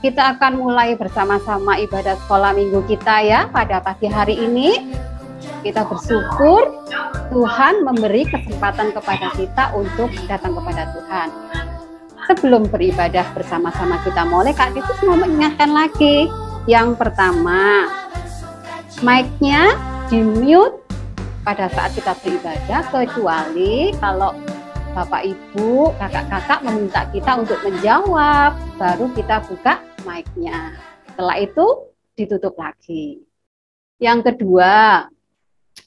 Kita akan mulai bersama-sama ibadah sekolah minggu kita ya pada pagi hari ini. Kita bersyukur Tuhan memberi kesempatan kepada kita untuk datang kepada Tuhan. Sebelum beribadah bersama-sama kita mulai, Kak Titus mau mengingatkan lagi. Yang pertama, mic-nya di-mute pada saat kita beribadah, kecuali kalau Bapak Ibu, kakak-kakak meminta kita untuk menjawab, baru kita buka mic-nya. Setelah itu ditutup lagi. Yang kedua,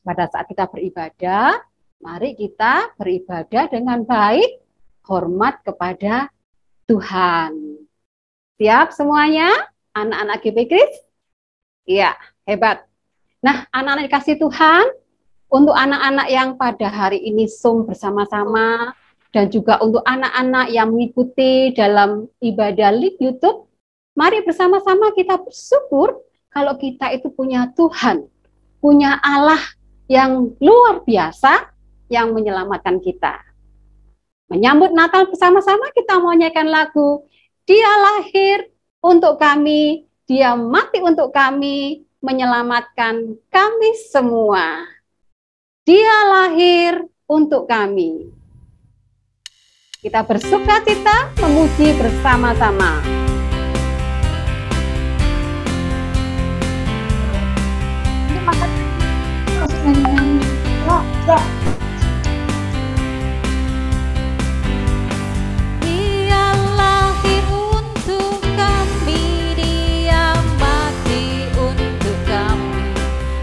pada saat kita beribadah, mari kita beribadah dengan baik, hormat kepada Tuhan. Siap semuanya? Anak-anak GP Kris? Iya, hebat. Nah, anak-anak dikasih Tuhan, untuk anak-anak yang pada hari ini Zoom bersama-sama, dan juga untuk anak-anak yang mengikuti dalam ibadah live YouTube, mari bersama-sama kita bersyukur kalau kita itu punya Tuhan, punya Allah yang luar biasa yang menyelamatkan kita. Menyambut Natal bersama-sama kita mau nyanyikan lagu, Dia lahir untuk kami, Dia mati untuk kami, menyelamatkan kami semua. Dia lahir untuk kami. Kita bersukacita memuji bersama-sama. Ini makan. Dia lahir untuk kami, Dia mati untuk kami,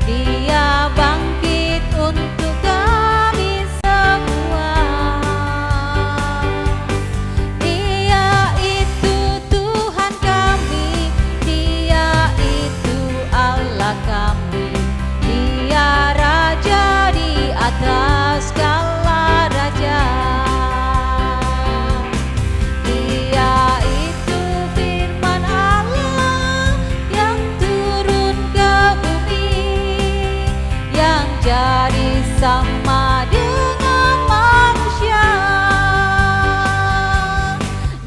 Dia bangkit untuk kami semua. Dia itu Tuhan kami, Dia itu Allah kami, Dia Raja di atas segala raja. Dia itu firman Allah yang turun ke bumi, yang jadi sama dengan manusia.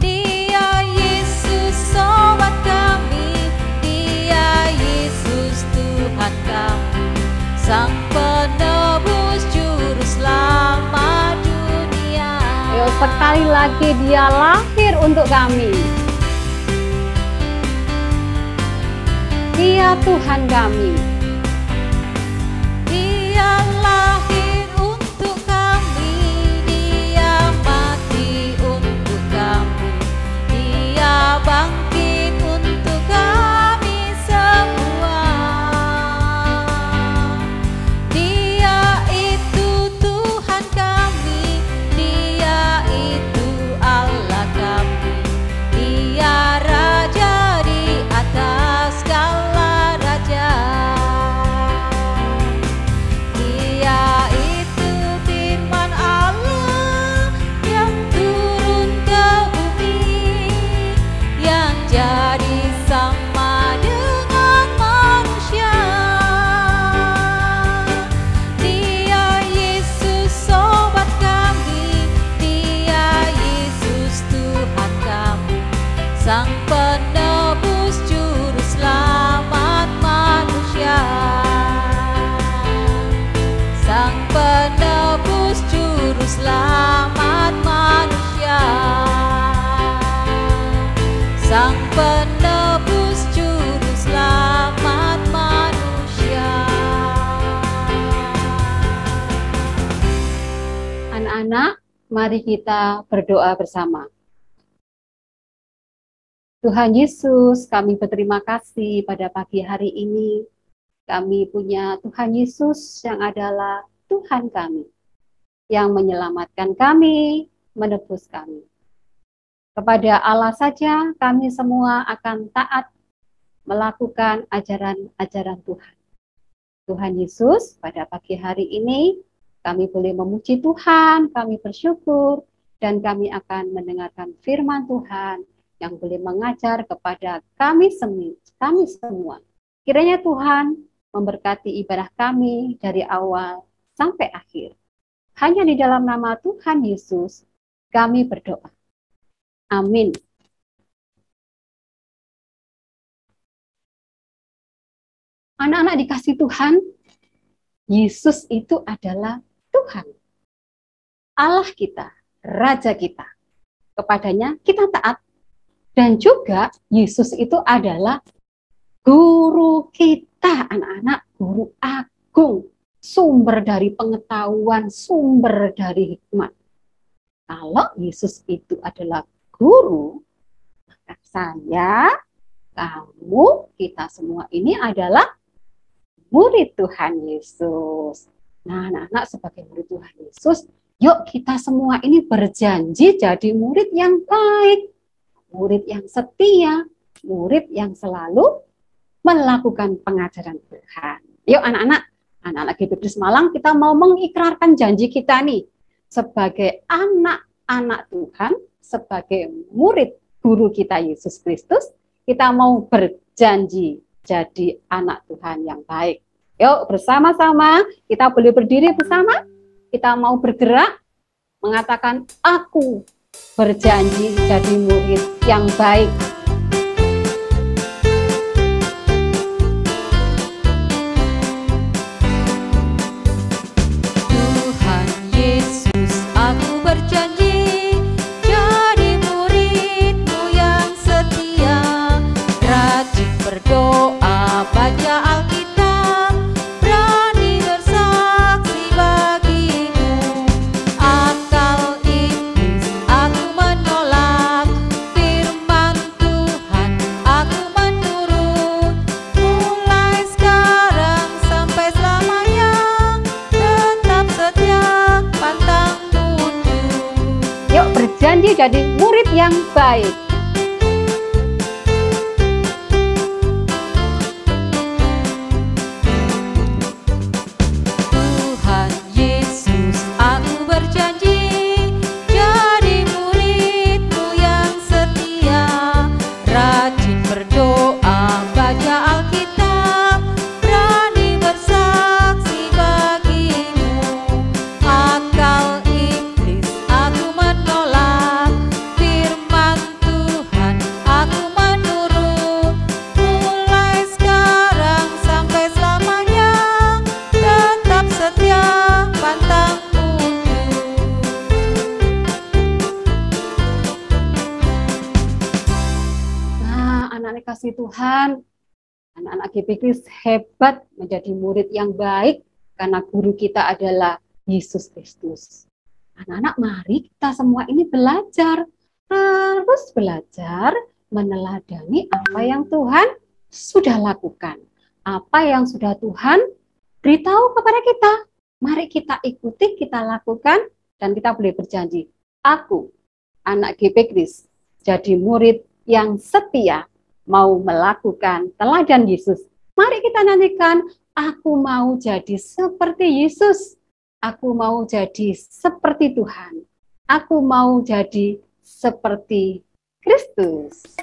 Dia Yesus sobat kami, Dia Yesus Tuhan kami, Sang penebus juru selamat dunia. Ayo sekali lagi, Dia lahir untuk kami. Dia Tuhan kami. Dia lahir untuk kami, Dia mati untuk kami, Dia bangkit untuk kami semua. Dia itu Tuhan kami, Dia itu Allah kami, Dia Raja di atas segala raja. Dia itu firman Allah yang turun ke bumi, yang jadi sama dengan manusia. Dia Yesus sobat kami, Dia Yesus Tuhan kami, Sang penebus juru selamat manusia. Sang penebus juru selamat manusia. Sang penebus juru selamat manusia. Anak-anak, mari kita berdoa bersama. Tuhan Yesus, kami berterima kasih pada pagi hari ini. Kami punya Tuhan Yesus yang adalah Tuhan kami, yang menyelamatkan kami, menebus kami. Kepada Allah saja kami semua akan taat melakukan ajaran-ajaran Tuhan. Tuhan Yesus, pada pagi hari ini kami boleh memuji Tuhan, kami bersyukur, dan kami akan mendengarkan firman Tuhan yang boleh mengajar kepada kami semua. Kiranya Tuhan memberkati ibadah kami dari awal sampai akhir. Hanya di dalam nama Tuhan Yesus kami berdoa. Amin. Anak-anak dikasih Tuhan, Yesus itu adalah Tuhan. Allah kita, Raja kita. Kepadanya kita taat. Dan juga Yesus itu adalah guru kita, anak-anak, guru agung. Sumber dari pengetahuan, sumber dari hikmat. Kalau Yesus itu adalah guru, maka saya, kamu, kita semua ini adalah murid Tuhan Yesus. Nah, anak-anak, sebagai murid Tuhan Yesus, yuk kita semua ini berjanji jadi murid yang baik, murid yang setia, murid yang selalu melakukan pengajaran Tuhan. Yuk anak-anak GBK Malang, kita mau mengikrarkan janji kita nih, sebagai anak-anak Tuhan, sebagai murid guru kita Yesus Kristus, kita mau berjanji jadi anak Tuhan yang baik. Yuk bersama-sama, kita boleh berdiri bersama, kita mau bergerak, mengatakan aku berjanji jadi murid yang baik. Tuhan Yesus, aku berjanji jadi murid-Mu yang setia, rajin berdoa, baca Alkitab, berani bersaksi bagi-Mu. Akal iblis aku menolak, firman Tuhan aku menurut, mulai sekarang sampai selamanya, tetap setia pantang mundur. Yuk berjanji jadi murid yang baik. Tuhan Yesus, aku berjanji jadi murid-Mu yang setia, rajin berdoa, baca Alkitab, berani bersaksi bagi-Mu. Akal iblis aku menolak, firman Tuhan aku menurut, mulai sekarang sampai selamanya, tetap setia pantang mundur. Nah, anak-anak kasih Tuhan, anak-anak GBK hebat menjadi murid yang baik karena guru kita adalah Yesus Kristus. Anak-anak, mari kita semua ini belajar, harus belajar meneladani apa yang Tuhan sudah lakukan, apa yang sudah Tuhan beritahu kepada kita. Mari kita ikuti, kita lakukan, dan kita boleh berjanji, aku, anak GBK, jadi murid yang setia, mau melakukan teladan Yesus. Mari kita nyanyikan, aku mau jadi seperti Yesus. Aku mau jadi seperti Tuhan. Aku mau jadi seperti Kristus.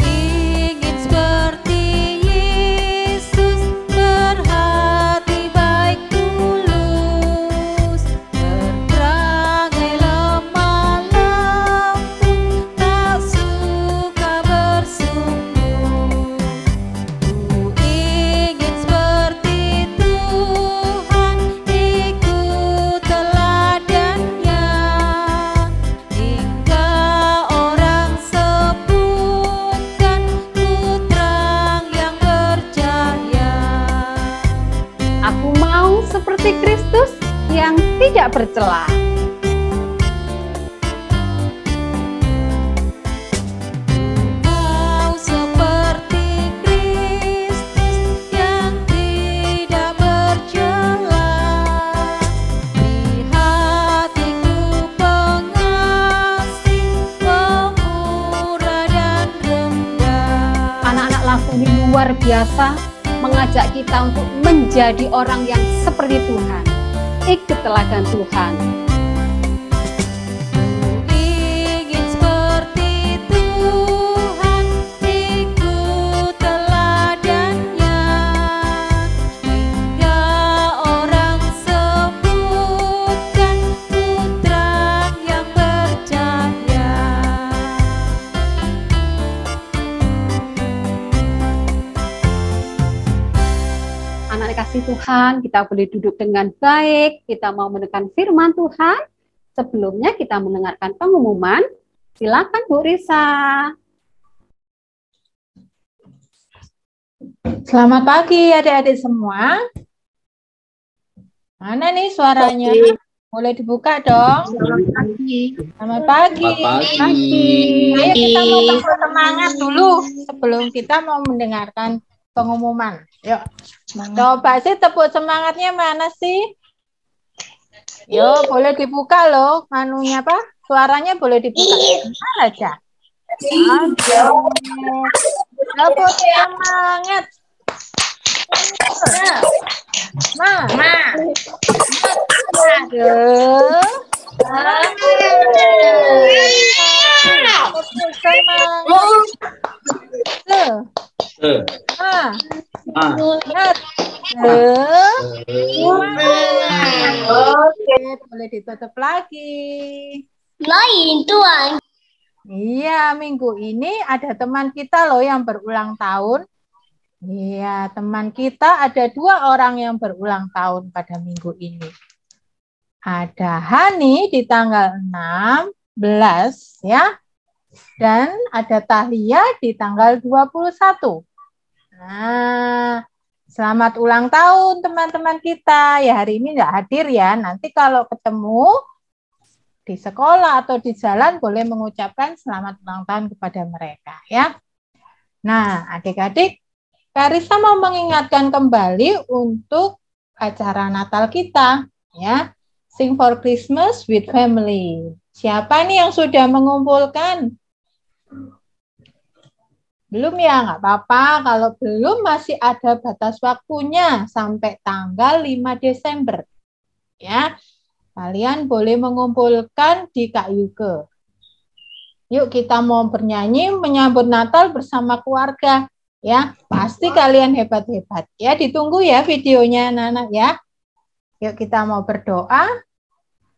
Ingin seperti Yesus, berhati baik tulus, berperangai lemah lembut, tak suka bersungguh. Ku ingin seperti Tuhan, ikut teladannya, hingga orang sebutkan ku terang yang bercahaya. Aku mau seperti Kristus yang tidak bercela. Mau seperti Kristus yang tidak bercela, di hatiku pengasih, pemurah dan rendah. Anak-anak lagu ini luar biasa mengajak kita untuk menjadi orang yang seperti Tuhan. Ikut teladan Tuhan. Ingin seperti Tuhan, ikut teladannya, hingga orang sebutkan kasih Tuhan, kita boleh duduk dengan baik, kita mau mendengarkan firman Tuhan. Sebelumnya kita mendengarkan pengumuman. Silakan Bu Risa. Selamat pagi adik-adik semua. Mana nih suaranya? Boleh dibuka dong. Selamat pagi. Selamat pagi. Ayo kita mau tepuk semangat dulu sebelum kita mau mendengarkan pengumuman. Yuk. Coba sih tepuk semangatnya mana sih? Yuk, boleh dibuka loh. Manunya apa? Suaranya boleh dibuka. Mana aja? Tepuk semangat. Boleh ditutup lagi. Lain tuan. Iya, minggu ini ada teman kita loh yang berulang tahun. Iya, teman kita ada 2 orang yang berulang tahun pada minggu ini. Ada Hani di tanggal 16 ya. Dan ada Tahlia di tanggal 21. Nah, selamat ulang tahun teman-teman kita. Ya hari ini nggak hadir ya. Nanti kalau ketemu di sekolah atau di jalan boleh mengucapkan selamat ulang tahun kepada mereka ya. Nah, adik-adik, Karissa mau mengingatkan kembali untuk acara Natal kita ya. Sing for Christmas with Family. Siapa nih yang sudah mengumpulkan? Belum ya, nggak apa-apa. Kalau belum masih ada batas waktunya sampai tanggal 5 Desember. Ya. Kalian boleh mengumpulkan di Kak Yuke. Yuk kita mau bernyanyi menyambut Natal bersama keluarga. Ya, pasti kalian hebat-hebat. Ya, ditunggu ya videonya anak-anak ya. Yuk kita mau berdoa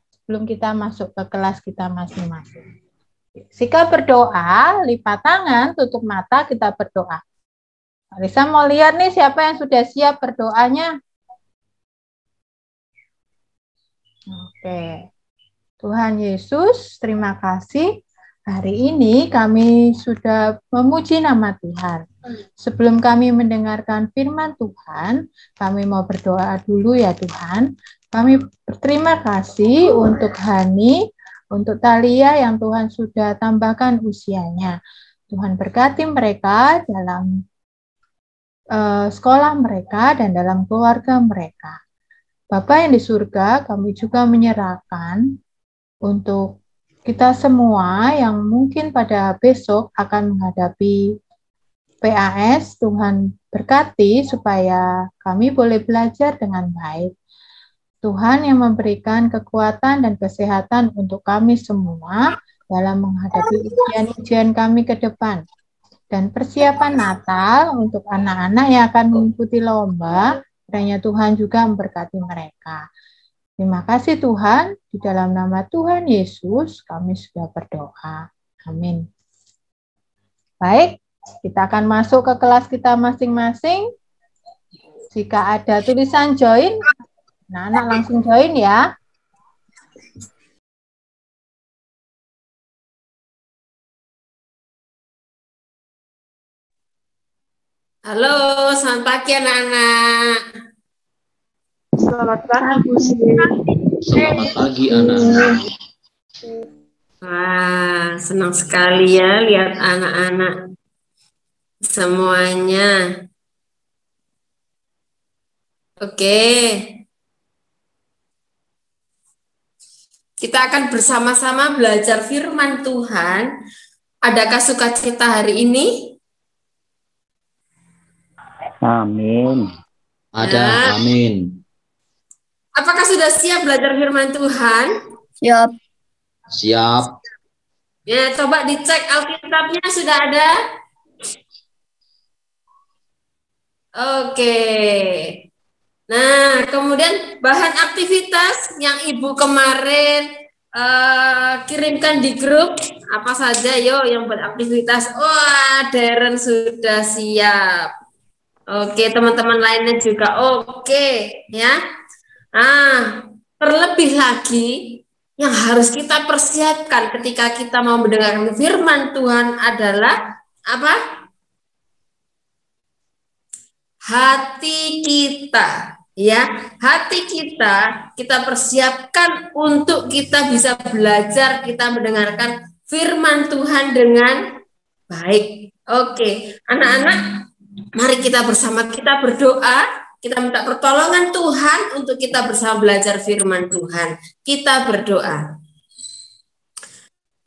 sebelum kita masuk ke kelas kita masing-masing. Jika berdoa, lipat tangan, tutup mata, kita berdoa. Marisa mau lihat nih siapa yang sudah siap berdoanya. Oke. Tuhan Yesus, terima kasih. Hari ini kami sudah memuji nama Tuhan. Sebelum kami mendengarkan firman Tuhan, kami mau berdoa dulu ya Tuhan. Kami berterima kasih untuk Hani, untuk Thalia yang Tuhan sudah tambahkan usianya. Tuhan berkati mereka dalam sekolah mereka dan dalam keluarga mereka. Bapa yang di surga, kami juga menyerahkan untuk kita semua yang mungkin pada besok akan menghadapi PAS, Tuhan berkati supaya kami boleh belajar dengan baik. Tuhan yang memberikan kekuatan dan kesehatan untuk kami semua dalam menghadapi ujian-ujian kami ke depan. Dan persiapan Natal untuk anak-anak yang akan mengikuti lomba, kiranya Tuhan juga memberkati mereka. Terima kasih Tuhan, di dalam nama Tuhan Yesus kami sudah berdoa. Amin. Baik, kita akan masuk ke kelas kita masing-masing. Jika ada tulisan join, anak-anak langsung join ya. Halo, selamat pagi anak-anak. Selamat pagi Bu Sri. Selamat pagi anak-anak. Wah, senang sekali ya lihat anak-anak semuanya. Oke. Kita akan bersama-sama belajar firman Tuhan. Adakah sukacita hari ini? Amin. Ada, amin. Apakah sudah siap belajar firman Tuhan? Siap. Siap. Ya, coba dicek Alkitabnya sudah ada? Oke. Nah, kemudian bahan aktivitas yang Ibu kemarin kirimkan di grup, apa saja yo yang beraktivitas? Wah, Darren sudah siap. Oke, teman-teman lainnya juga oke, ya. Terlebih lagi yang harus kita persiapkan ketika kita mau mendengarkan firman Tuhan adalah apa? Hati kita, ya. Hati kita persiapkan untuk kita bisa belajar, kita mendengarkan firman Tuhan dengan baik. Oke, anak-anak, mari kita bersama kita berdoa, kita minta pertolongan Tuhan untuk kita bersama belajar firman Tuhan. Kita berdoa.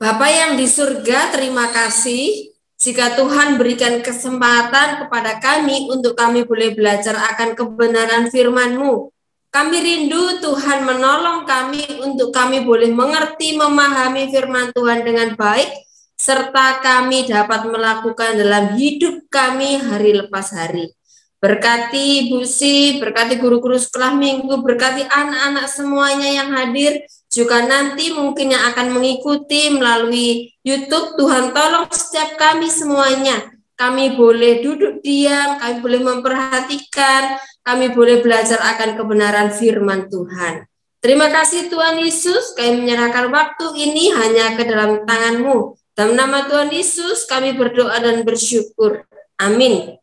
Bapa yang di surga, terima kasih jika Tuhan berikan kesempatan kepada kami untuk kami boleh belajar akan kebenaran firman-Mu. Kami rindu Tuhan menolong kami untuk kami boleh mengerti, memahami firman Tuhan dengan baik, serta kami dapat melakukan dalam hidup kami hari lepas hari. Berkati Ibu Si, berkati guru-guru sekolah minggu, berkati anak-anak semuanya yang hadir, juga nanti mungkin yang akan mengikuti melalui YouTube. Tuhan tolong setiap kami semuanya. Kami boleh duduk diam, kami boleh memperhatikan, kami boleh belajar akan kebenaran firman Tuhan. Terima kasih Tuhan Yesus, kami menyerahkan waktu ini hanya ke dalam tangan-Mu. Dalam nama Tuhan Yesus kami berdoa dan bersyukur. Amin.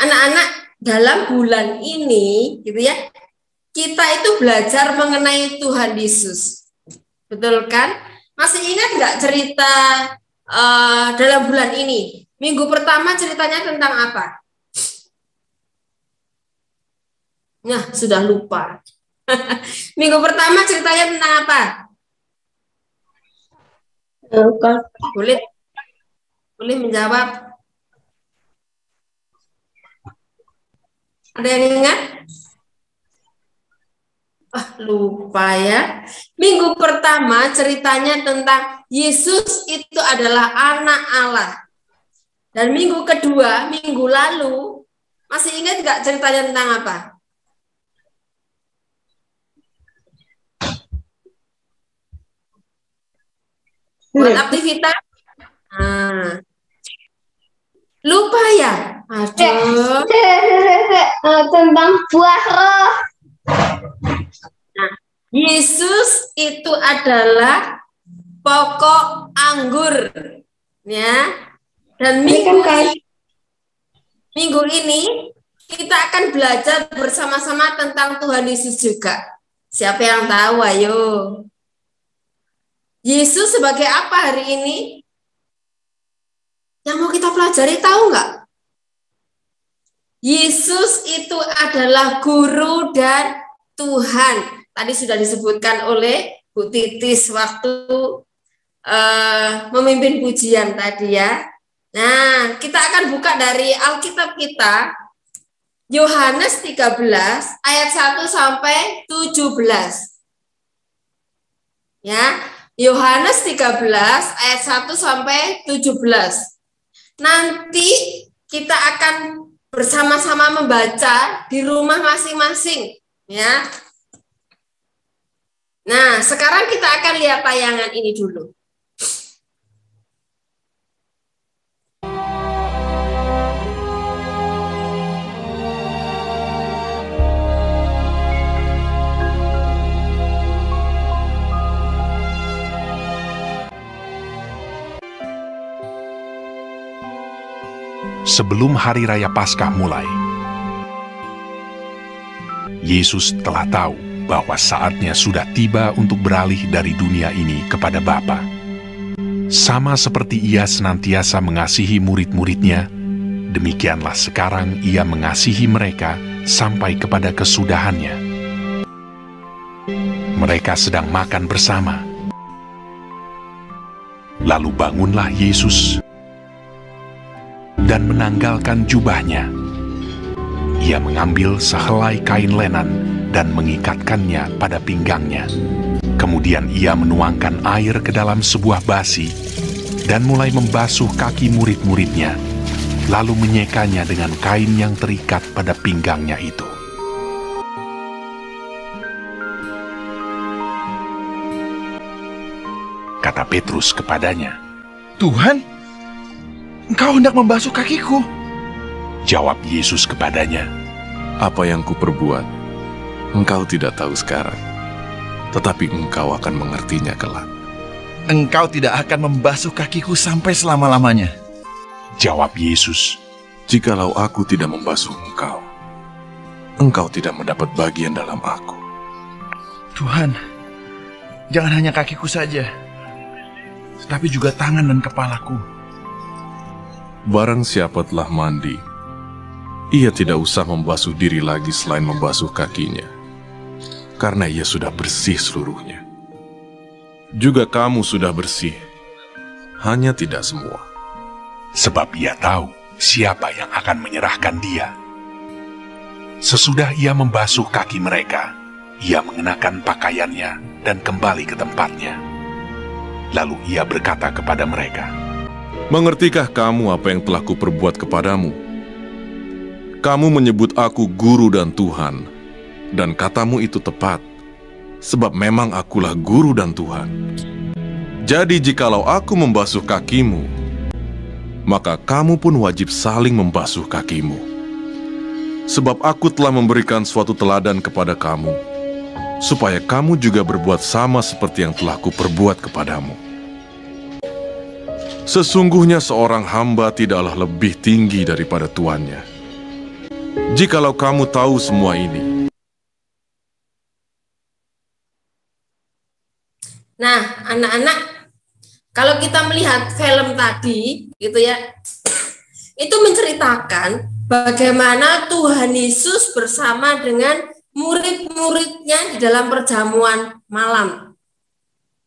Anak-anak, dalam bulan ini gitu ya, kita itu belajar mengenai Tuhan Yesus. Betul kan? Masih ingat nggak cerita dalam bulan ini? Minggu pertama ceritanya tentang apa? Nah, sudah lupa. Minggu pertama ceritanya tentang apa? Boleh menjawab? Ada yang ingat? Lupa ya. Minggu pertama ceritanya tentang Yesus itu adalah anak Allah. Dan minggu kedua, minggu lalu, masih ingat nggak ceritanya tentang apa? Buat aktivitas? Lupa ya? Aduh. Tentang buah roh. Nah, Yesus itu adalah pokok anggur, ya. Dan minggu ini kita akan belajar bersama-sama tentang Tuhan Yesus juga. Siapa yang tahu? Ayo. Yesus sebagai apa hari ini? Yang mau kita pelajari tahu nggak? Yesus itu adalah guru dan Tuhan. Tadi sudah disebutkan oleh Bu Titis waktu memimpin pujian tadi ya. Nah, kita akan buka dari Alkitab kita, Yohanes 13 ayat 1 sampai 17. Ya, Yohanes 13 ayat 1 sampai 17. Nanti kita akan bersama-sama membaca di rumah masing-masing, ya. Nah, sekarang kita akan lihat tayangan ini dulu. Sebelum Hari Raya Paskah mulai, Yesus telah tahu bahwa saatnya sudah tiba untuk beralih dari dunia ini kepada Bapa. Sama seperti Ia senantiasa mengasihi murid-muridnya, demikianlah sekarang Ia mengasihi mereka sampai kepada kesudahannya. Mereka sedang makan bersama. Lalu bangunlah Yesus dan menanggalkan jubahnya. Ia mengambil sehelai kain lenan dan mengikatkannya pada pinggangnya. Kemudian ia menuangkan air ke dalam sebuah basi dan mulai membasuh kaki murid-muridnya, lalu menyekanya dengan kain yang terikat pada pinggangnya itu. Kata Petrus kepadanya, Tuhan, engkau hendak membasuh kakiku. Jawab Yesus kepadanya, Apa yang kuperbuat, engkau tidak tahu sekarang, tetapi engkau akan mengertinya kelak. Engkau tidak akan membasuh kakiku sampai selama-lamanya. Jawab Yesus, Jikalau aku tidak membasuh engkau, engkau tidak mendapat bagian dalam aku. Tuhan, jangan hanya kakiku saja, tetapi juga tangan dan kepalaku. Barang siapa telah mandi, ia tidak usah membasuh diri lagi selain membasuh kakinya, karena ia sudah bersih seluruhnya. Juga kamu sudah bersih, hanya tidak semua. sebab ia tahu siapa yang akan menyerahkan dia. Sesudah ia membasuh kaki mereka, ia mengenakan pakaiannya dan kembali ke tempatnya. Lalu ia berkata kepada mereka, Mengertikah kamu apa yang telah kuperbuat kepadamu? Kamu menyebut aku guru dan Tuhan, dan katamu itu tepat, sebab memang akulah guru dan Tuhan. Jadi jikalau aku membasuh kakimu, maka kamu pun wajib saling membasuh kakimu. Sebab aku telah memberikan suatu teladan kepada kamu, supaya kamu juga berbuat sama seperti yang telah kuperbuat kepadamu. Sesungguhnya seorang hamba tidaklah lebih tinggi daripada tuannya. Jikalau kamu tahu semua ini. Nah, anak-anak, kalau kita melihat film tadi, gitu ya, itu menceritakan bagaimana Tuhan Yesus bersama dengan murid-muridnya di dalam perjamuan malam.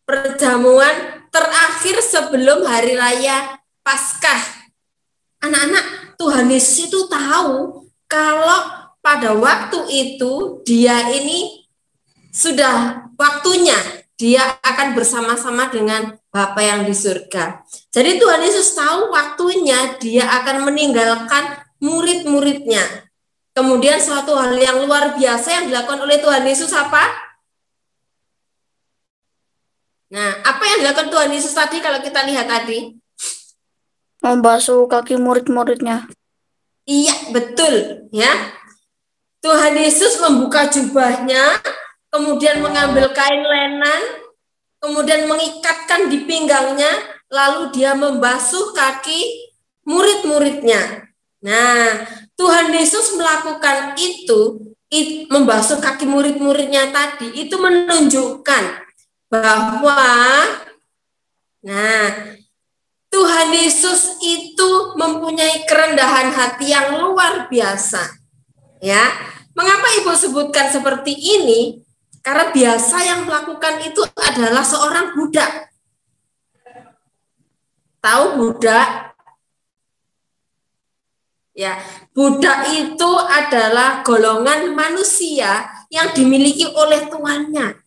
Perjamuan terakhir sebelum hari raya Paskah. Anak-anak, Tuhan Yesus itu tahu kalau pada waktu itu dia ini sudah waktunya dia akan bersama-sama dengan Bapa yang di surga. Jadi Tuhan Yesus tahu waktunya dia akan meninggalkan murid-muridnya. Kemudian suatu hal yang luar biasa yang dilakukan oleh Tuhan Yesus apa? Nah, apa yang dilakukan Tuhan Yesus tadi kalau kita lihat tadi? Membasuh kaki murid-muridnya. Iya, betul. Ya, Tuhan Yesus membuka jubahnya, kemudian mengambil kain lenan, kemudian mengikatkan di pinggangnya, lalu dia membasuh kaki murid-muridnya. Nah, Tuhan Yesus melakukan itu, membasuh kaki murid-muridnya tadi, itu menunjukkan bahwa Tuhan Yesus itu mempunyai kerendahan hati yang luar biasa. Ya, mengapa Ibu sebutkan seperti ini? Karena biasa yang melakukan itu adalah seorang budak. Tahu budak? Ya, budak itu adalah golongan manusia yang dimiliki oleh tuannya.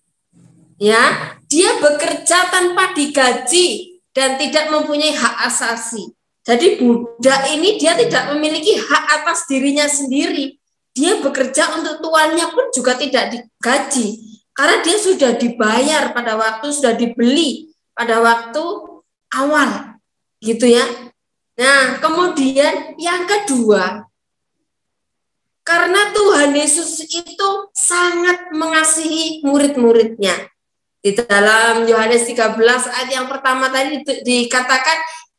Ya, dia bekerja tanpa digaji dan tidak mempunyai hak asasi. Jadi budak ini dia tidak memiliki hak atas dirinya sendiri. Dia bekerja untuk tuannya pun juga tidak digaji. Karena dia sudah dibayar pada waktu, sudah dibeli pada waktu awal. Gitu ya. Nah, kemudian yang kedua, karena Tuhan Yesus itu sangat mengasihi murid-muridnya. Di dalam Yohanes 13 ayat yang pertama tadi dikatakan,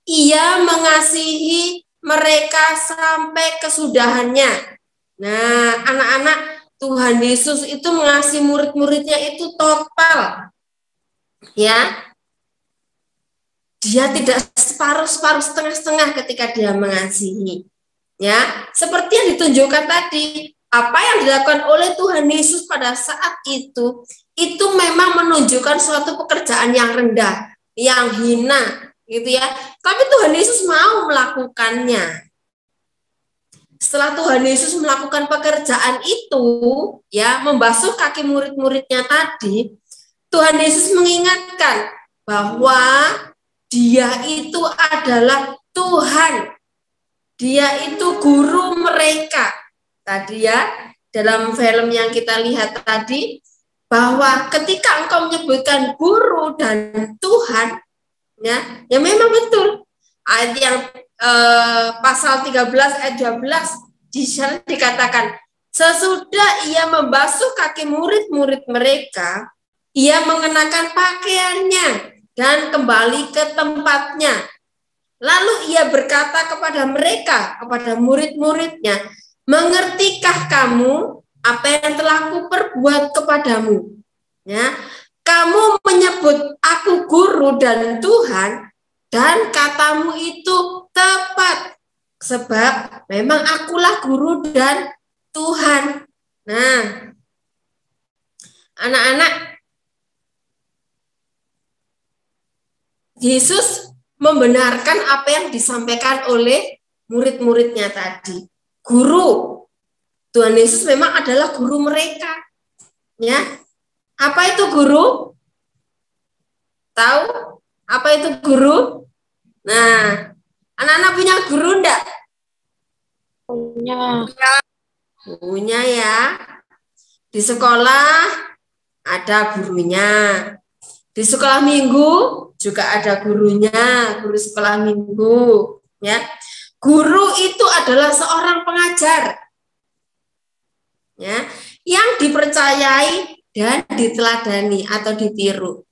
ia mengasihi mereka sampai kesudahannya. Nah, anak-anak, Tuhan Yesus itu mengasihi murid-muridnya itu total. Ya. Dia tidak separuh-separuh, setengah-setengah ketika dia mengasihi. Ya, seperti yang ditunjukkan tadi, apa yang dilakukan oleh Tuhan Yesus pada saat itu memang menunjukkan suatu pekerjaan yang rendah, yang hina, gitu ya. Tapi Tuhan Yesus mau melakukannya. Setelah Tuhan Yesus melakukan pekerjaan itu, ya, membasuh kaki murid-muridnya tadi, Tuhan Yesus mengingatkan bahwa Dia itu adalah Tuhan. Dia itu guru mereka. Tadi ya, dalam film yang kita lihat tadi, bahwa ketika engkau menyebutkan guru dan Tuhan, ya memang betul. Ayat yang pasal 13 ayat 12 di sana dikatakan, sesudah ia membasuh kaki murid-murid mereka, ia mengenakan pakaiannya dan kembali ke tempatnya. Lalu ia berkata kepada mereka, kepada murid-muridnya, mengertikah kamu apa yang telah kuperbuat kepadamu? Ya, kamu menyebut aku guru dan Tuhan, dan katamu itu tepat, sebab memang akulah guru dan Tuhan. Nah, anak-anak, Yesus membenarkan apa yang disampaikan oleh murid-muridnya tadi. Guru, Tuhan Yesus memang adalah guru mereka. Ya, apa itu guru? Tahu apa itu guru? Nah, anak-anak punya guru enggak? Punya. Punya ya. Di sekolah ada gurunya. Di sekolah minggu juga ada gurunya, guru sekolah minggu. Ya, guru itu adalah seorang pengajar. Ya, yang dipercayai dan diteladani atau ditiru.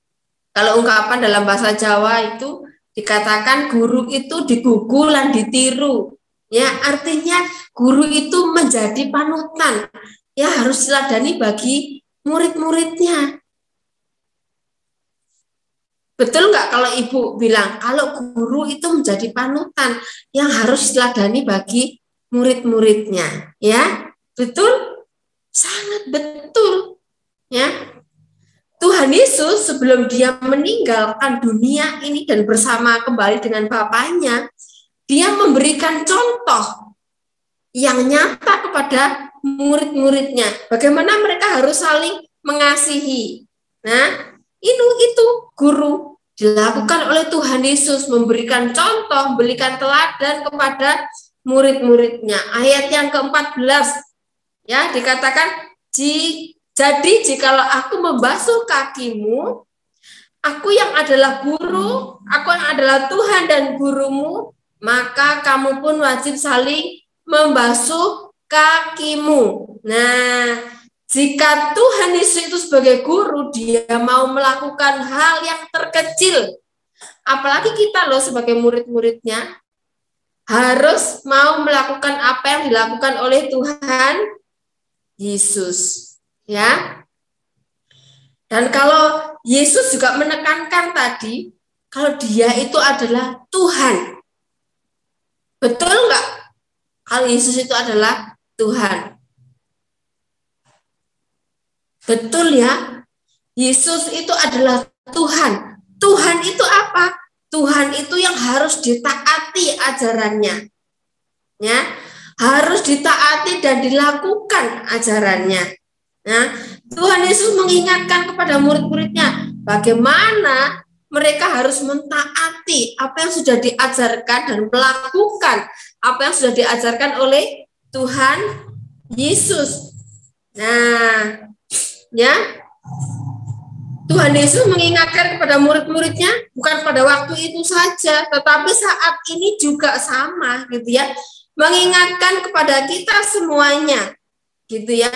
Kalau ungkapan dalam bahasa Jawa itu dikatakan guru itu digugu lan ditiru. Ya, artinya guru itu menjadi panutan. Ya, harus diteladani bagi murid-muridnya. Betul nggak kalau ibu bilang kalau guru itu menjadi panutan yang harus diteladani bagi murid-muridnya? Ya, betul? Sangat betul. Ya, Tuhan Yesus sebelum dia meninggalkan dunia ini dan bersama kembali dengan Bapaknya, dia memberikan contoh yang nyata kepada murid-muridnya. Bagaimana mereka harus saling mengasihi. Nah, itu guru dilakukan oleh Tuhan Yesus, memberikan contoh, memberikan teladan kepada murid-muridnya. Ayat yang ke-14 ya dikatakan, jadi jikalau aku membasuh kakimu, aku yang adalah guru, aku yang adalah Tuhan dan gurumu, maka kamu pun wajib saling membasuh kakimu. Nah, jika Tuhan Yesus itu sebagai guru, dia mau melakukan hal yang terkecil. Apalagi kita loh sebagai murid-muridnya, harus mau melakukan apa yang dilakukan oleh Tuhan Yesus. Ya, dan kalau Yesus juga menekankan tadi, kalau dia itu adalah Tuhan. Betul nggak? Kalau Yesus itu adalah Tuhan. Betul ya? Yesus itu adalah Tuhan. Tuhan itu apa? Tuhan itu yang harus ditaati ajarannya. Ya, harus ditaati dan dilakukan ajarannya. Nah, Tuhan Yesus mengingatkan kepada murid-muridnya bagaimana mereka harus mentaati apa yang sudah diajarkan dan melakukan apa yang sudah diajarkan oleh Tuhan Yesus. Nah, ya, Tuhan Yesus mengingatkan kepada murid-muridnya bukan pada waktu itu saja, tetapi saat ini juga sama, gitu ya, mengingatkan kepada kita semuanya, gitu ya.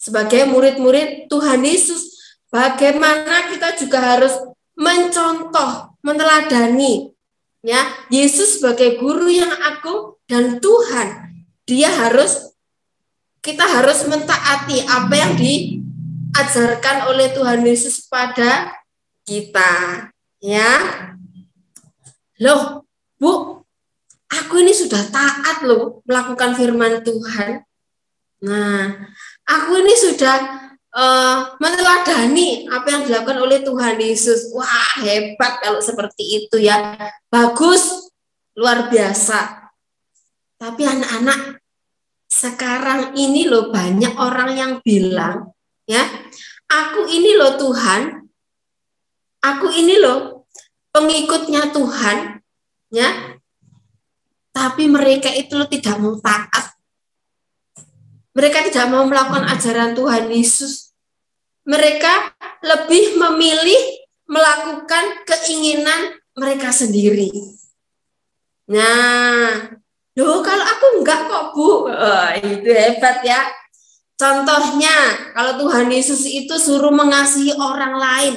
Sebagai murid-murid Tuhan Yesus, bagaimana kita juga harus mencontoh, meneladani ya Yesus sebagai guru yang agung dan Tuhan. Kita harus mentaati apa yang diajarkan oleh Tuhan Yesus pada kita, ya. Loh, Bu, aku ini sudah taat loh melakukan firman Tuhan. Nah, aku ini sudah meneladani apa yang dilakukan oleh Tuhan Yesus. Wah, hebat kalau seperti itu ya. Bagus, luar biasa. Tapi anak-anak, sekarang ini loh banyak orang yang bilang, ya, aku ini loh Tuhan, aku ini loh pengikutnya Tuhan, ya. Tapi mereka itu loh tidak mau taat. Mereka tidak mau melakukan ajaran Tuhan Yesus. Mereka lebih memilih melakukan keinginan mereka sendiri. Nah, loh kalau aku enggak kok Bu. Itu hebat ya. Contohnya, kalau Tuhan Yesus itu suruh mengasihi orang lain,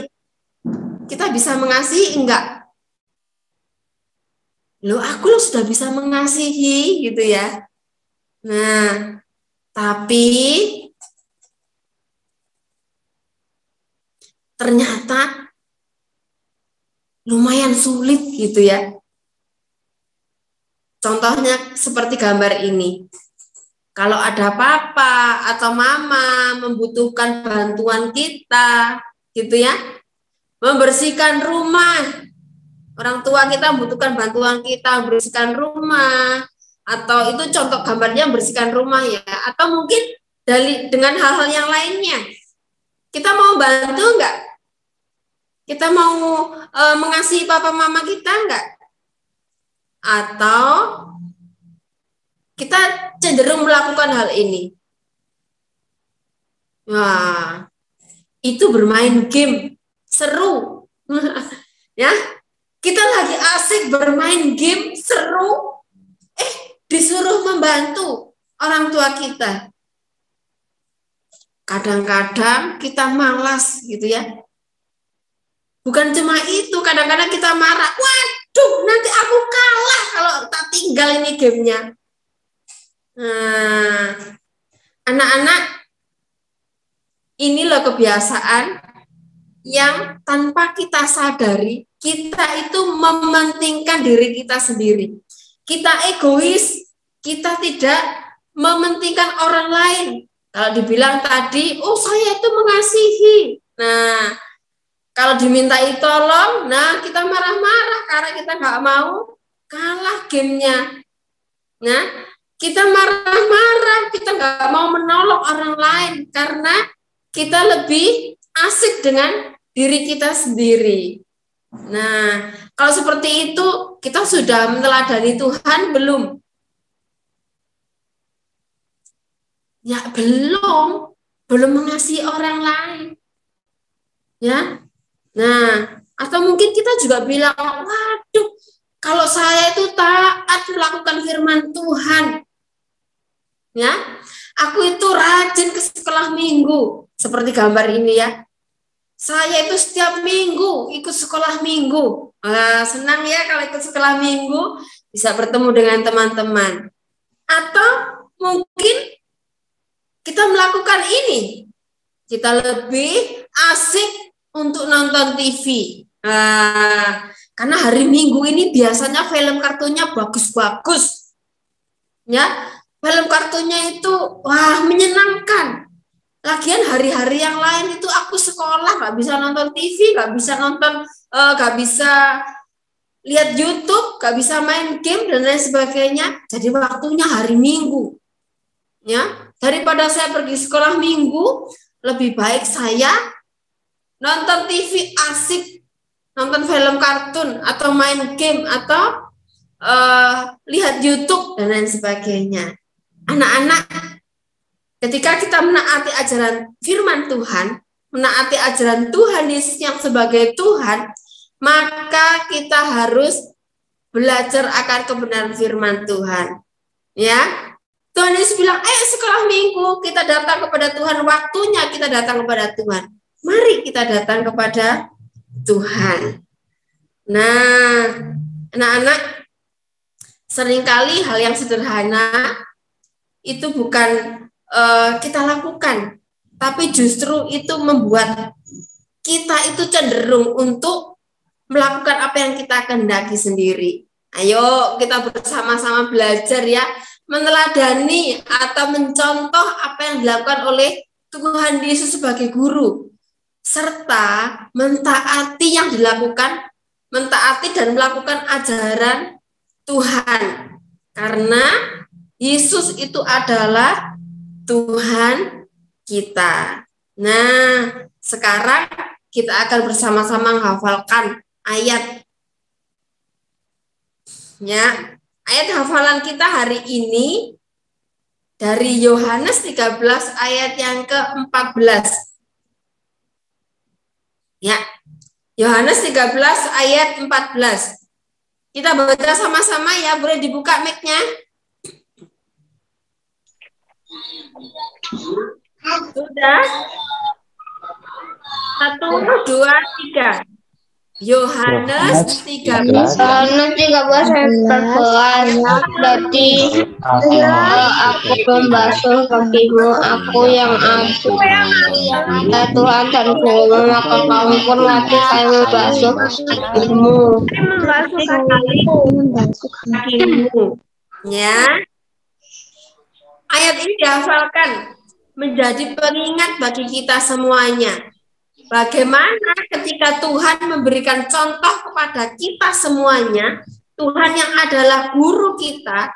kita bisa mengasihi enggak? Loh aku sudah bisa mengasihi gitu ya. Nah, tapi ternyata lumayan sulit gitu ya. Contohnya seperti gambar ini. Kalau ada papa atau mama membutuhkan bantuan kita, gitu ya, membersihkan rumah. Orang tua kita membutuhkan bantuan kita membersihkan rumah, atau itu contoh gambarnya membersihkan rumah ya. Atau mungkin dengan hal-hal yang lainnya. Kita mau bantu enggak? Kita mau mengasihi papa mama kita enggak? Atau kita cenderung melakukan hal ini? Wah, itu bermain game seru. Ya, kita lagi asik bermain game seru, disuruh membantu orang tua kita. Kadang-kadang kita malas gitu ya. Bukan cuma itu, kadang-kadang kita marah. Waduh, nanti aku kalah kalau tak tinggal ini gamenya. Nah, anak-anak, ini loh kebiasaan yang tanpa kita sadari, kita itu mementingkan diri kita sendiri. Kita egois, kita tidak mementingkan orang lain. Kalau dibilang tadi, oh saya itu mengasihi. Nah, kalau dimintai tolong, nah kita marah-marah karena kita nggak mau kalah gamenya. Nah, kita marah-marah, kita nggak mau menolong orang lain karena kita lebih asik dengan diri kita sendiri. Nah, kalau seperti itu, kita sudah meneladani Tuhan belum? Ya, belum mengasihi orang lain. Ya, nah, atau mungkin kita juga bilang, waduh, kalau saya itu taat melakukan firman Tuhan, ya, aku itu rajin ke sekolah minggu, seperti gambar ini ya. Saya itu setiap minggu ikut sekolah minggu. Senang ya kalau ikut sekolah minggu, bisa bertemu dengan teman-teman. Atau mungkin kita melakukan ini, kita lebih asik untuk nonton TV. Karena hari Minggu ini biasanya film kartunnya bagus-bagus. Ya, film kartunnya itu wah menyenangkan. Lagian hari-hari yang lain itu aku sekolah nggak bisa nonton TV, nggak bisa nonton, nggak bisa lihat YouTube, nggak bisa main game dan lain sebagainya. Jadi waktunya hari Minggu. Ya, daripada saya pergi sekolah Minggu, lebih baik saya nonton TV asik, nonton film kartun, atau main game, atau lihat YouTube, dan lain sebagainya. Anak-anak, ketika kita menaati ajaran firman Tuhan, menaati ajaran Tuhan Yesus yang sebagai Tuhan, maka kita harus belajar akan kebenaran firman Tuhan. Ya, Tuhan Yesus bilang, sekolah minggu kita datang kepada Tuhan, waktunya kita datang kepada Tuhan. Mari kita datang kepada Tuhan. Nah, anak-anak, seringkali hal yang sederhana itu bukan kita lakukan, tapi justru itu membuat kita itu cenderung untuk melakukan apa yang kita kehendaki sendiri. Ayo kita bersama-sama belajar ya, meneladani atau mencontoh apa yang dilakukan oleh Tuhan Yesus sebagai guru, serta mentaati yang dilakukan, mentaati dan melakukan ajaran Tuhan. Karena Yesus itu adalah Tuhan kita. Nah, sekarang kita akan bersama-sama menghafalkan ayat. Ya, ayat hafalan kita hari ini dari Yohanes 13 ayat yang ke-14. Ya, Yohanes 13 ayat 14. Kita baca sama-sama ya, boleh dibuka mic-nya. Sudah? 1, 2, 3. Yohanes 13. Yohanes 13 ayat 14. Berarti aku membasuh kakimu, aku yang ada Tuhan dan gurumu, maka kamu pun wajib saya membasuh kakimu. Ya. Ayat ini dihafalkan menjadi pengingat bagi kita semuanya. Bagaimana ketika Tuhan memberikan contoh kepada kita semuanya, Tuhan yang adalah guru kita,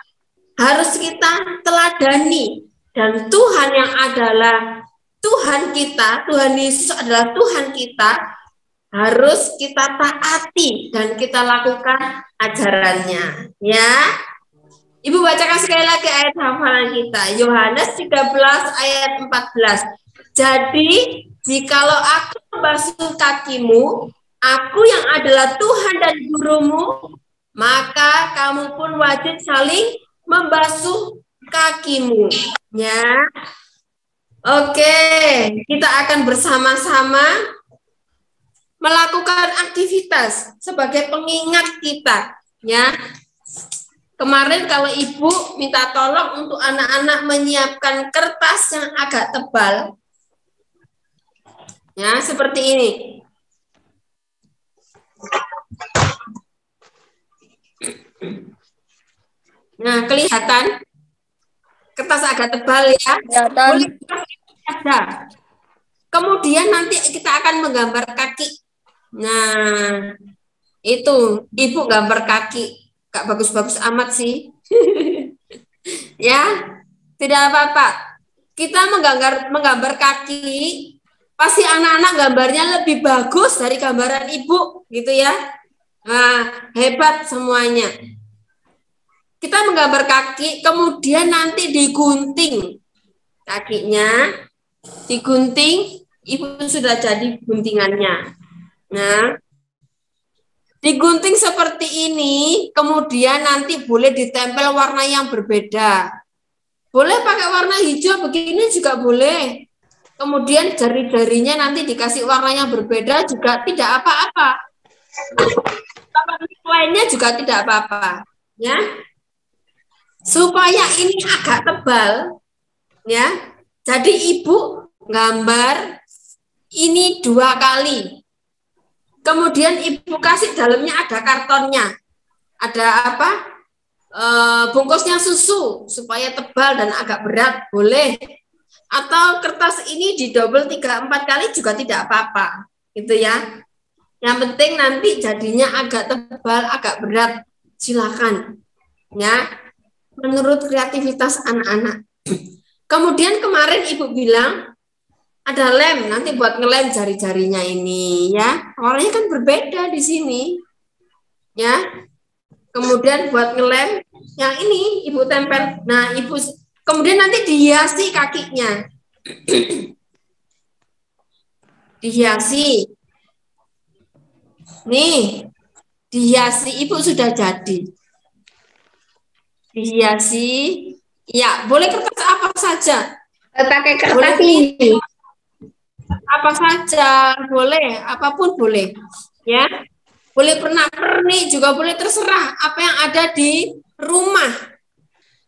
harus kita teladani. Dan Tuhan yang adalah Tuhan kita, Tuhan Yesus adalah Tuhan kita, harus kita taati dan kita lakukan ajarannya. Ya, Ibu bacakan sekali lagi ayat hafalan kita. Yohanes 13 ayat 14. Jadi, jikalau aku membasuh kakimu, aku yang adalah Tuhan dan gurumu, maka kamu pun wajib saling membasuh kakimu. Ya. Oke, kita akan bersama-sama melakukan aktivitas sebagai pengingat kita. Ya. Kemarin kalau Ibu minta tolong untuk anak-anak menyiapkan kertas yang agak tebal. Ya, seperti ini. Nah, kelihatan kertas agak tebal ya. Boleh ada. Kemudian nanti kita akan menggambar kaki. Nah, itu Ibu gambar kaki. Gak bagus-bagus amat sih. Ya, tidak apa-apa. Kita menggambar kaki. Pasti anak-anak gambarnya lebih bagus dari gambaran Ibu, gitu ya. Nah, hebat semuanya. Kita menggambar kaki, kemudian nanti digunting kakinya, digunting, Ibu sudah jadi guntingannya. Nah, digunting seperti ini, kemudian nanti boleh ditempel warna yang berbeda. Boleh pakai warna hijau begini juga boleh. Kemudian jari-jarinya nanti dikasih warna yang berbeda juga tidak apa-apa. Lainnya juga tidak apa-apa, ya. Supaya ini agak tebal, ya. Jadi Ibu gambar ini 2 kali. Kemudian Ibu kasih dalamnya ada kartonnya, ada apa? Bungkusnya susu supaya tebal dan agak berat boleh. Atau kertas ini didobel 3-4 kali juga tidak apa-apa, gitu ya. Yang penting nanti jadinya agak tebal, agak berat, silakan, ya. Menurut kreativitas anak-anak. Kemudian kemarin Ibu bilang ada lem, nanti buat ngelem jari-jarinya ini, ya. Warnanya kan berbeda di sini, ya. Kemudian buat ngelem yang ini Ibu tempel. Nah, Ibu kemudian nanti dihiasi kakinya. Dihiasi. Nih, dihiasi Ibu sudah jadi. Dihiasi. Ya, boleh kertas apa saja. Pakai kertas Boleh ini. apa saja, boleh, apapun boleh. Ya. Boleh pernak-pernik juga boleh, terserah apa yang ada di rumah.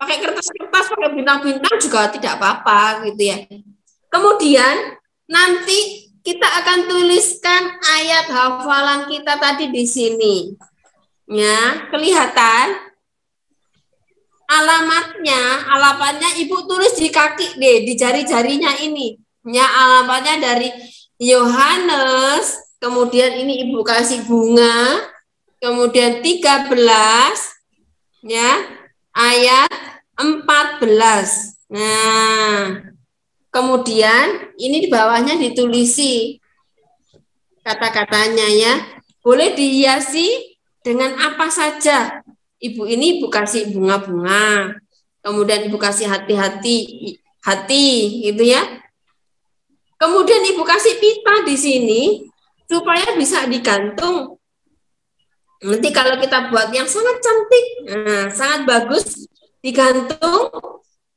Pakai kertas-kertas, pakai bintang-bintang juga tidak apa-apa gitu ya. Kemudian nanti kita akan tuliskan ayat hafalan kita tadi di sini. Ya, kelihatan alamatnya Ibu tulis di kaki deh, di jari-jarinya ini. Ya, alamatnya dari Yohanes, kemudian ini Ibu kasih bunga, kemudian 13 ya. Ayat 14. Nah, kemudian ini di bawahnya ditulisi kata-katanya ya. Boleh dihiasi dengan apa saja. Ibu ini Ibu kasih bunga-bunga. Kemudian Ibu kasih hati gitu ya. Kemudian Ibu kasih pita di sini supaya bisa digantung Nanti kalau kita buat yang sangat cantik, sangat bagus, digantung,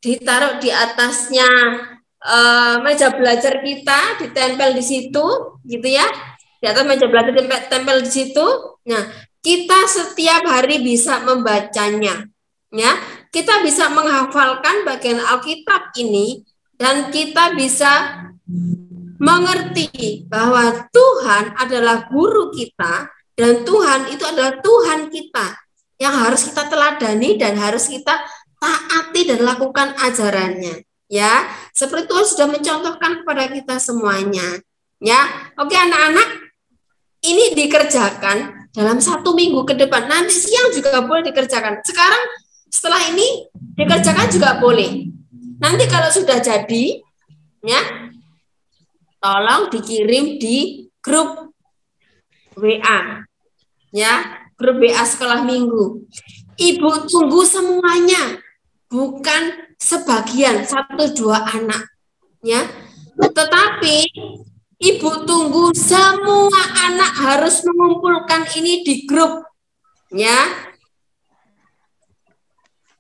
ditaruh di atasnya meja belajar kita, ditempel di situ, gitu ya. Di atas meja belajar tempel di situ. Nah, kita setiap hari bisa membacanya, ya. Kita bisa menghafalkan bagian Alkitab ini dan kita bisa mengerti bahwa Tuhan adalah guru kita dan Tuhan itu adalah Tuhan kita yang harus kita teladani dan harus kita taati dan lakukan ajarannya. Ya, seperti Tuhan sudah mencontohkan kepada kita semuanya. Ya, oke anak-anak, ini dikerjakan dalam 1 minggu ke depan. Nanti siang juga boleh dikerjakan. Sekarang setelah ini dikerjakan juga boleh. Nanti kalau sudah jadi, ya, tolong dikirim di grup WA, ya, grup WA sekolah minggu. Ibu tunggu semuanya, bukan sebagian 1-2 anak, ya. Tetapi ibu tunggu semua anak harus mengumpulkan ini di grup, ya.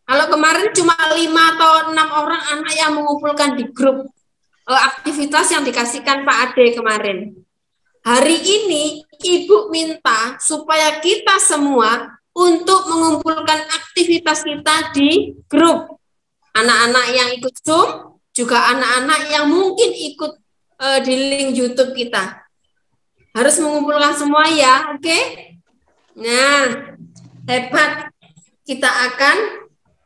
Kalau kemarin cuma 5 atau 6 orang anak yang mengumpulkan di grup aktivitas yang dikasihkan Pak Ade kemarin. Hari ini Ibu minta supaya kita semua untuk mengumpulkan aktivitas kita di grup. Anak-anak yang ikut Zoom, juga anak-anak yang mungkin ikut di link YouTube kita. Harus mengumpulkan semua ya, oke? Nah, hebat. Kita akan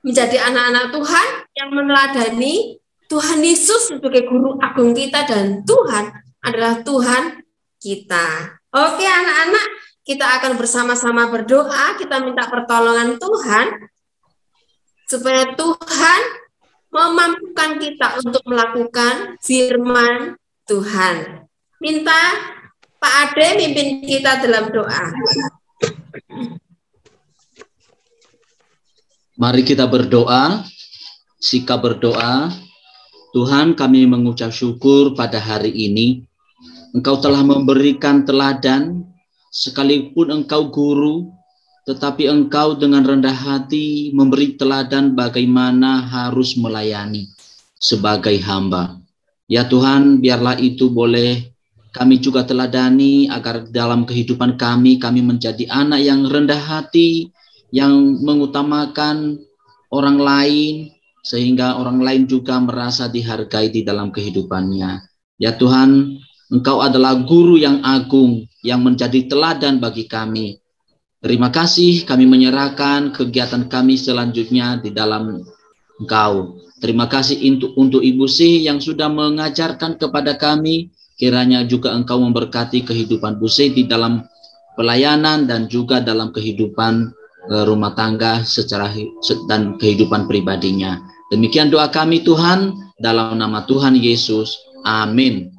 menjadi anak-anak Tuhan yang meneladani Tuhan Yesus sebagai guru agung kita dan Tuhan adalah Tuhan kita. Oke anak-anak, kita akan bersama-sama berdoa, kita minta pertolongan Tuhan supaya Tuhan memampukan kita untuk melakukan firman Tuhan. Minta Pak Ade mimpin kita dalam doa. Mari kita berdoa, sikap berdoa. Tuhan, kami mengucap syukur pada hari ini. Engkau telah memberikan teladan, sekalipun Engkau guru, tetapi Engkau dengan rendah hati memberi teladan bagaimana harus melayani sebagai hamba. Ya Tuhan, biarlah itu boleh kami juga teladani agar dalam kehidupan kami menjadi anak yang rendah hati, yang mengutamakan orang lain, sehingga orang lain juga merasa dihargai di dalam kehidupannya. Ya Tuhan, Engkau adalah guru yang agung, yang menjadi teladan bagi kami. Terima kasih, kami menyerahkan kegiatan kami selanjutnya di dalam Engkau. Terima kasih untuk Ibu Sih yang sudah mengajarkan kepada kami. Kiranya juga Engkau memberkati kehidupan Bu Sih di dalam pelayanan dan juga dalam kehidupan rumah tangga dan kehidupan pribadinya. Demikian doa kami Tuhan, dalam nama Tuhan Yesus. Amin.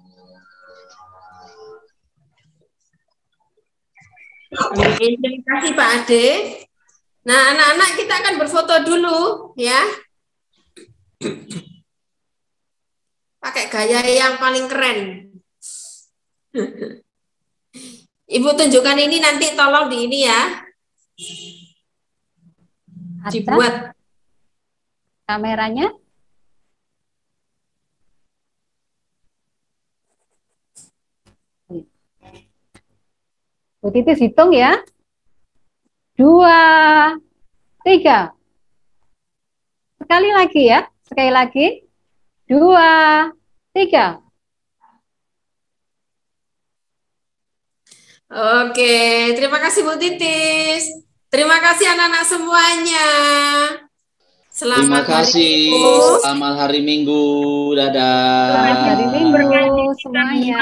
Terima kasih Pak Ade. Nah anak-anak kita akan berfoto dulu ya. Pakai gaya yang paling keren. Ibu tunjukkan ini nanti tolong di ini ya. Dibuat kameranya. Bu Titis hitung ya. 2, 3. Sekali lagi ya. Sekali lagi. 2, 3. Oke, terima kasih Bu Titis. Terima kasih anak-anak semuanya. Terima kasih. Selamat hari Minggu. Dadah. Selamat hari Minggu semuanya.